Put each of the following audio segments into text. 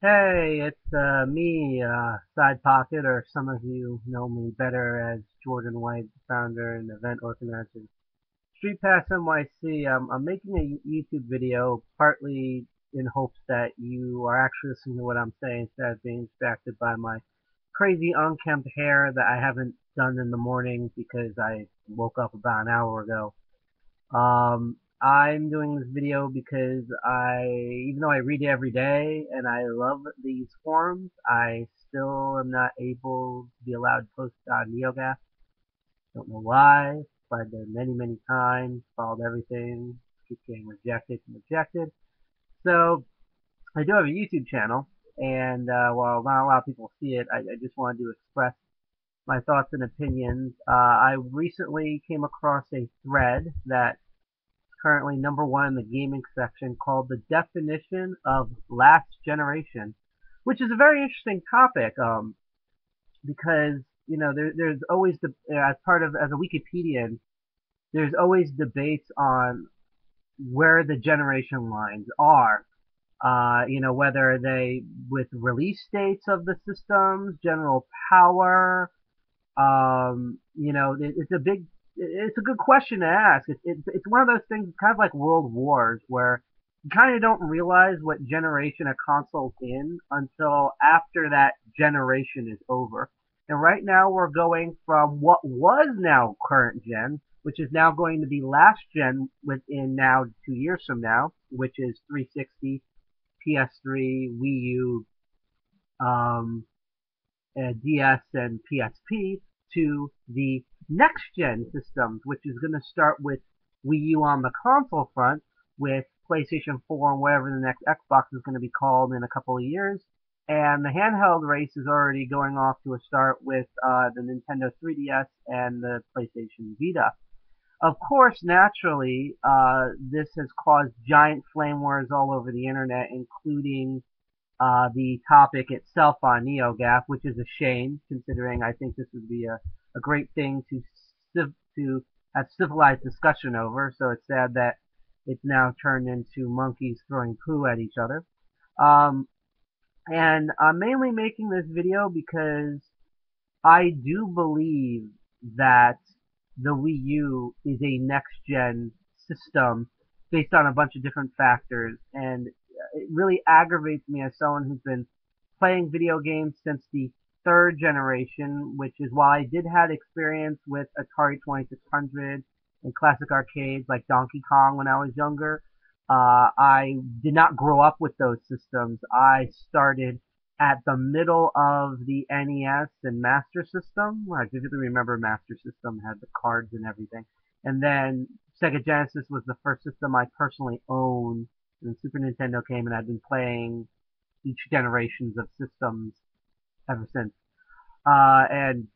Hey, it's me, Side Pocket, or some of you know me better as Jordan White, founder and event organizer. Street Pass NYC. I'm making a YouTube video partly in hopes that you are actually listening to what I'm saying instead of being distracted by my crazy unkempt hair that I haven't done in the morning because I woke up about an hour ago. I'm doing this video because even though I read it every day and I love these forums, I still am not able to be allowed to post on NeoGAF. Don't know why. Applied there many, many times, followed everything, keep getting rejected and rejected. So I do have a YouTube channel, and while not a lot of people see it, I just wanted to express my thoughts and opinions. I recently came across a thread that currently number one in the gaming section called The Definition of Last Generation, which is a very interesting topic because, there's always, as a Wikipedian, there's always debates on where the generation lines are. Whether they, with release dates of the systems, general power, it's a good question to ask. It's one of those things, kind of like World Wars, where you kind of don't realize what generation a console's in until after that generation is over. And right now we're going from what was now current gen, which is now going to be last gen within now 2 years from now, which is 360, PS3, Wii U, um, DS and PSP, to the next gen systems, which is going to start with Wii U on the console front, with PlayStation 4 and whatever the next Xbox is going to be called in a couple of years. And the handheld race is already going off to a start with the Nintendo 3DS and the PlayStation Vita. Of course, naturally, this has caused giant flame wars all over the internet, including the topic itself on NeoGAF, which is a shame, considering I think this would be a great thing to have civilized discussion over. So it's sad that it's now turned into monkeys throwing poo at each other. Um, and I'm mainly making this video because I do believe that the Wii U is a next gen system based on a bunch of different factors, and it really aggravates me as someone who's been playing video games since the third generation, which is why I did have experience with Atari 2600 and classic arcades like Donkey Kong when I was younger. I did not grow up with those systems. I started at the middle of the NES and Master System. I vividly remember Master System had the cards and everything. And then Sega Genesis was the first system I personally owned. And Super Nintendo came, and I've been playing each generations of systems ever since. And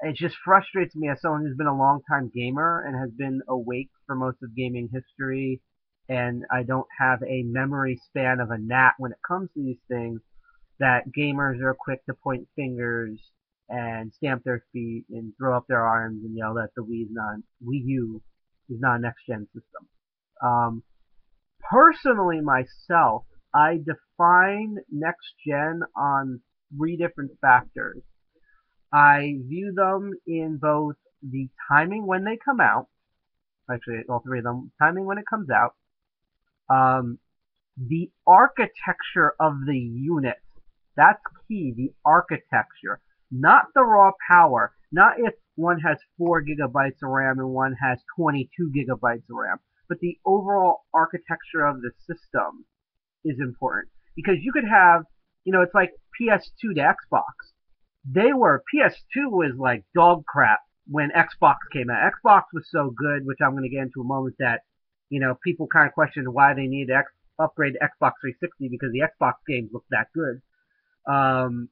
it just frustrates me as someone who's been a long time gamer and has been awake for most of gaming history, and I don't have a memory span of a gnat when it comes to these things, that gamers are quick to point fingers and stamp their feet and throw up their arms and yell that the Wii U is not a next gen system. Um, Personally, myself, I define next gen on three different factors. I view them in both the timing when they come out, actually all three of them, timing when it comes out, um, the architecture of the unit. That's key, the architecture. Not the raw power. Not if one has 4 gigabytes of RAM and one has 22 gigabytes of RAM. But the overall architecture of the system is important. Because you could have, it's like PS2 to Xbox. PS2 was like dog crap when Xbox came out. Xbox was so good, which I'm going to get into in a moment, that, people kind of questioned why they needed to upgrade to Xbox 360 because the Xbox games looked that good. Um,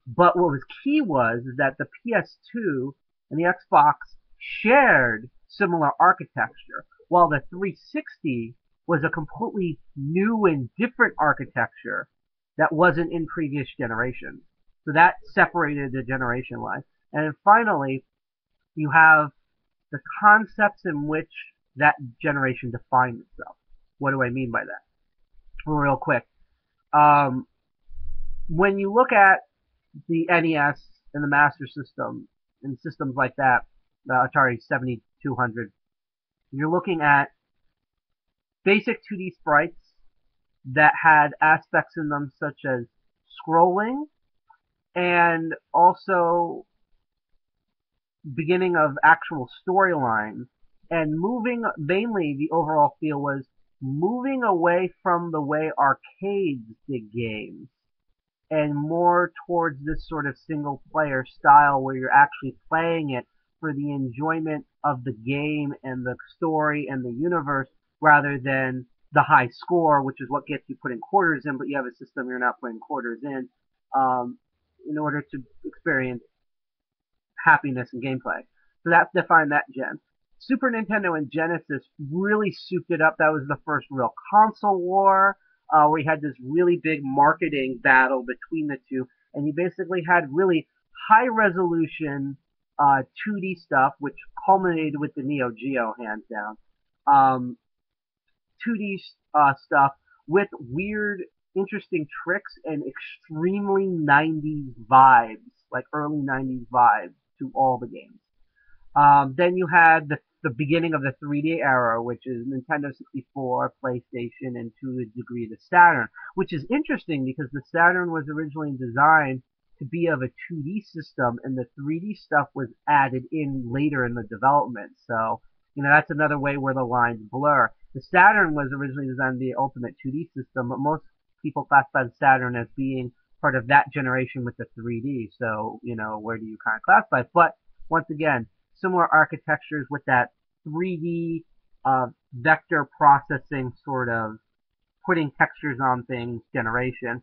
but what was key was that the PS2 and the Xbox shared similar architecture, while the 360 was a completely new and different architecture that wasn't in previous generations. So that separated the generation line. And then finally, you have the concepts in which that generation defined itself. What do I mean by that? Real quick. when you look at the NES and the Master System and systems like that, the Atari 7200, you're looking at basic 2D sprites that had aspects in them such as scrolling and also beginning of actual storylines, and moving, mainly the overall feel was moving away from the way arcades did games and more towards this sort of single player style where you're actually playing it for the enjoyment of the game and the story and the universe rather than the high score, which is what gets you putting quarters in, but you have a system you're not putting quarters um, in order to experience happiness and gameplay. So that's defined that gen. Super Nintendo and Genesis really souped it up. That was the first real console war, where you had this really big marketing battle between the two, and you basically had really high resolution 2D stuff, which culminated with the Neo Geo, hands down. Um, 2D stuff with weird, interesting tricks and extremely 90s vibes, like early 90s vibes to all the games. Then you had the beginning of the 3D era, which is Nintendo 64, PlayStation, and to a degree the Saturn, which is interesting because the Saturn was originally designed to be of a 2D system, and the 3D stuff was added in later in the development. So, that's another way where the lines blur. The Saturn was originally designed to be the ultimate 2D system, but most people classify the Saturn as being part of that generation with the 3D. So, where do you kind of classify it? But once again, similar architectures with that 3D vector processing sort of putting textures on things generation.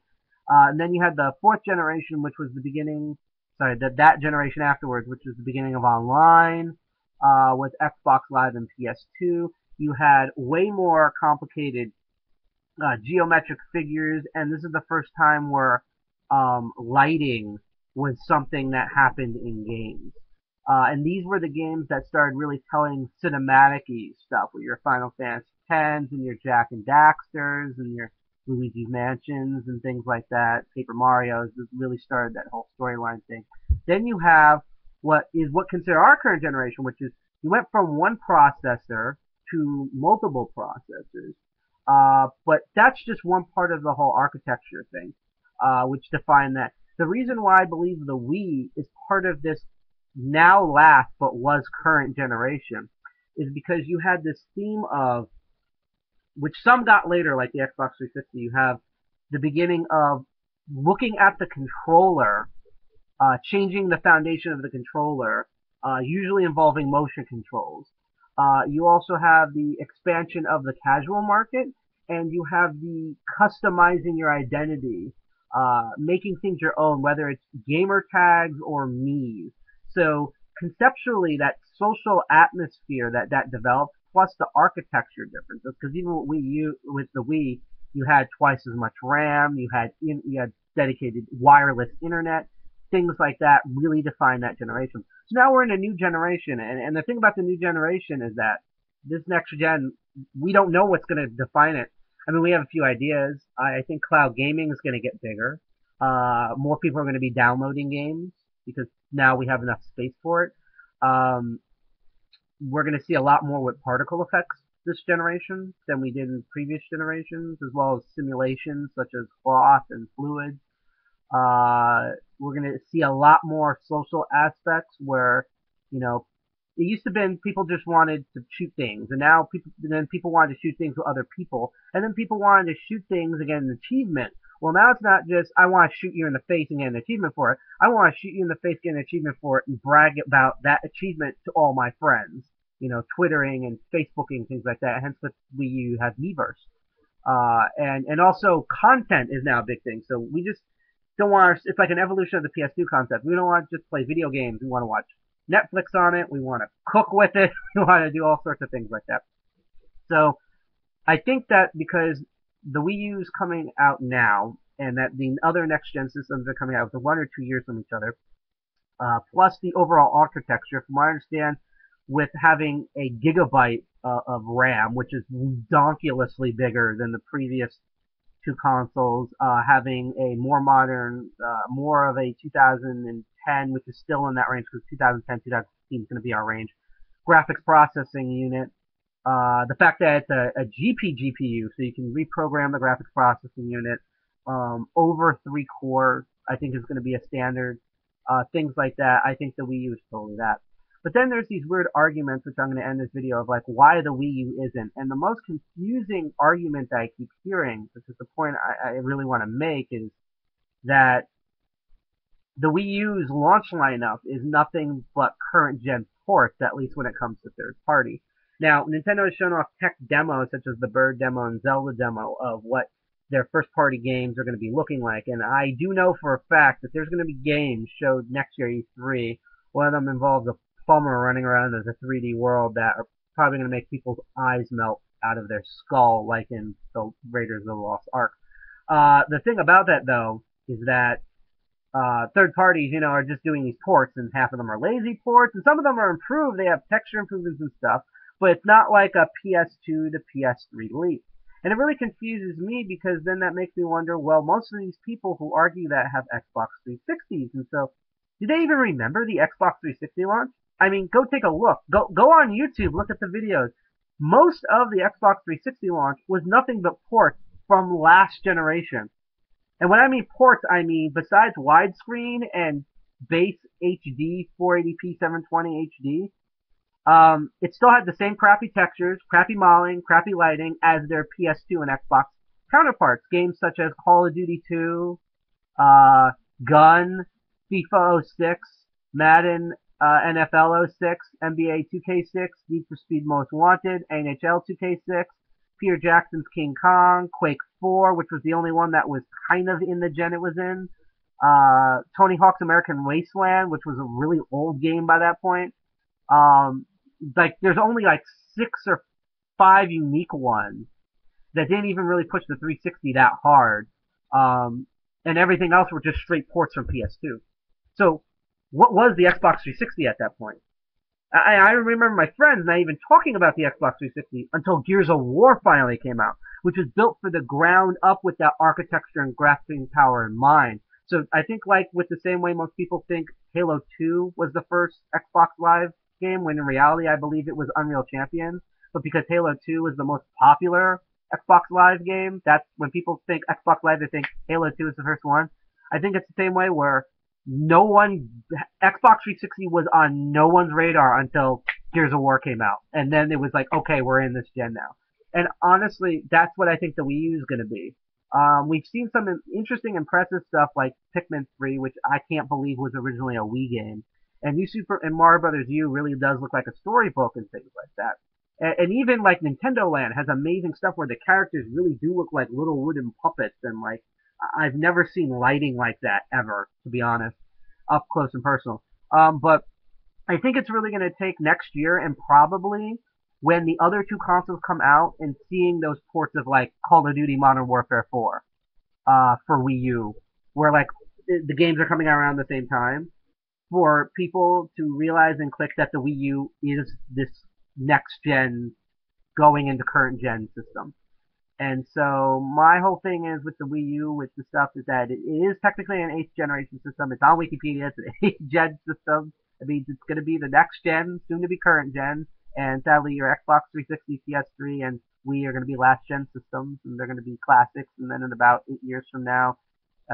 And then you had the fourth generation, which was the beginning, sorry, that generation afterwards, which was the beginning of online with Xbox Live and PS2. You had way more complicated geometric figures, and this is the first time where lighting was something that happened in games. And these were the games that started really telling cinematic-y stuff with your Final Fantasy X and your Jak and Daxters and your Luigi's Mansions and things like that. Paper Mario's. This really started that whole storyline thing. Then you have what considered our current generation, which is you went from one processor to multiple processors. But that's just one part of the whole architecture thing, which defined that. The reason why I believe the Wii is part of this now last but was current generation is because you had this theme of, which some got later, like the Xbox 360, you have the beginning of looking at the controller, changing the foundation of the controller, usually involving motion controls. You also have the expansion of the casual market, and you have the customizing your identity, making things your own, whether it's gamer tags or me's. So conceptually, that social atmosphere that developed, plus the architecture differences, because even with the Wii, you had twice as much RAM, you had dedicated wireless internet, things like that really define that generation. So now we're in a new generation, and the thing about the new generation is that this next gen, we don't know what's going to define it. I mean, we have a few ideas. I think cloud gaming is going to get bigger. More people are going to be downloading games because now we have enough space for it. We're going to see a lot more with particle effects this generation than we did in previous generations, as well as simulations such as cloth and fluids. We're going to see a lot more social aspects where, it used to be people just wanted to shoot things, and now people wanted to shoot things with other people, and then people wanted to shoot things and get an achievement. Well, now it's not just I want to shoot you in the face and get an achievement for it. I want to shoot you in the face, get an achievement for it, and brag about that achievement to all my friends. Twittering and Facebooking, things like that. Hence, with Wii U, you have Miiverse. And also content is now a big thing. So we just don't want it's like an evolution of the PS2 concept. We don't want to just play video games. We want to watch Netflix on it. We want to cook with it. We want to do all sorts of things like that. So I think that because the Wii U is coming out now, and that the other next gen systems are coming out with 1 or 2 years from each other, plus the overall architecture, from what I understand, with having a gigabyte of RAM, which is redonkulously bigger than the previous two consoles, having a more modern, more of a 2010, which is still in that range because 2010, 2015 is going to be our range, graphics processing unit. The fact that it's a GPU, so you can reprogram the graphics processing unit, over 3 cores, I think is going to be a standard. Things like that. I think the Wii U is totally that. But then there's these weird arguments, which I'm going to end this video of, like, why the Wii U isn't. And the most confusing argument that I keep hearing, which is the point I really want to make, is that the Wii U's launch lineup is nothing but current gen ports, at least when it comes to third party. Now, Nintendo has shown off tech demos such as the Bird demo and Zelda demo of what their first party games are going to be looking like. And I do know for a fact that there's going to be games showed next year E3. One of them involves a plumber running around as a 3D world that are probably going to make people's eyes melt out of their skull, like in the Raiders of the Lost Ark. The thing about that, though, is that third parties, are just doing these ports, and half of them are lazy ports, and some of them are improved. They have texture improvements and stuff, but it's not like a PS2 to PS3 leap. And it really confuses me because then that makes me wonder, well, most of these people who argue that have Xbox 360s, and so do they even remember the Xbox 360 launch? I mean, go take a look. Go on YouTube, look at the videos. Most of the Xbox 360 launch was nothing but ports from last generation. And when I mean ports, I mean besides widescreen and base HD 480p 720 HD, it still had the same crappy textures, crappy modeling, crappy lighting as their PS2 and Xbox counterparts. Games such as Call of Duty 2, Gun, FIFA 06, Madden, NFL 06, NBA 2K6, Need for Speed Most Wanted, NHL 2K6, Peter Jackson's King Kong, Quake 4, which was the only one that was kind of in the gen it was in, Tony Hawk's American Wasteland, which was a really old game by that point. There's only like 6 or 5 unique ones that didn't even really push the 360 that hard. And everything else were just straight ports from PS2. So, what was the Xbox 360 at that point? I remember my friends not even talking about the Xbox 360 until Gears of War finally came out, which was built for the ground up with that architecture and graphics power in mind. So I think, like, with the same way most people think Halo 2 was the first Xbox Live game, when in reality I believe it was Unreal Champion. But because Halo 2 was the most popular Xbox Live game, that's when people think Xbox Live, they think Halo 2 is the first one. I think it's the same way where Xbox 360 was on no one's radar until Gears of War came out. And then it was like, okay, we're in this gen now. And honestly, that's what I think the Wii U is going to be. We've seen some interesting, impressive stuff like Pikmin 3, which I can't believe was originally a Wii game. And New Super and Mario Brothers U really does look like a storybook and things like that. And even like Nintendo Land has amazing stuff where the characters really do look like little wooden puppets, and like I've never seen lighting like that ever, to be honest, up close and personal. But I think it's really going to take next year, and probably when the other two consoles come out, and seeing those ports of like Call of Duty Modern Warfare 4 for Wii U, where like the games are coming out around the same time, for people to realize and click that the Wii U is this next gen going into current gen system. And so my whole thing is with the Wii U, with the stuff, is that it is technically an 8th generation system. It's on Wikipedia. It's an 8th gen system. It means it's going to be the next gen, soon to be current gen. And sadly, your Xbox 360, PS3, and Wii are going to be last gen systems, and they're going to be classics. And then in about 8 years from now,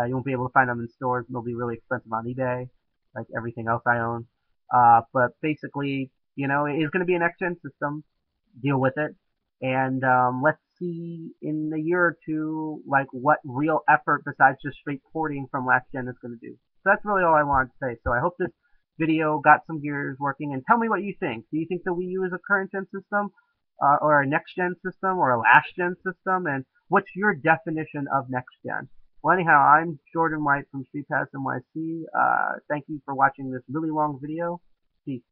you won't be able to find them in stores, and they'll be really expensive on eBay, like everything else I own. But basically, it is going to be a next gen system. Deal with it. And let's see in a year or two, like, what real effort besides just straight porting from last gen is going to do. So that's really all I wanted to say. So I hope this video got some gears working, and tell me what you think. Do you think the Wii U is a current gen system, or a next gen system, or a last gen system? And what's your definition of next gen? Well, anyhow, I'm Jordan White from Street Pass NYC. Thank you for watching this really long video. Peace.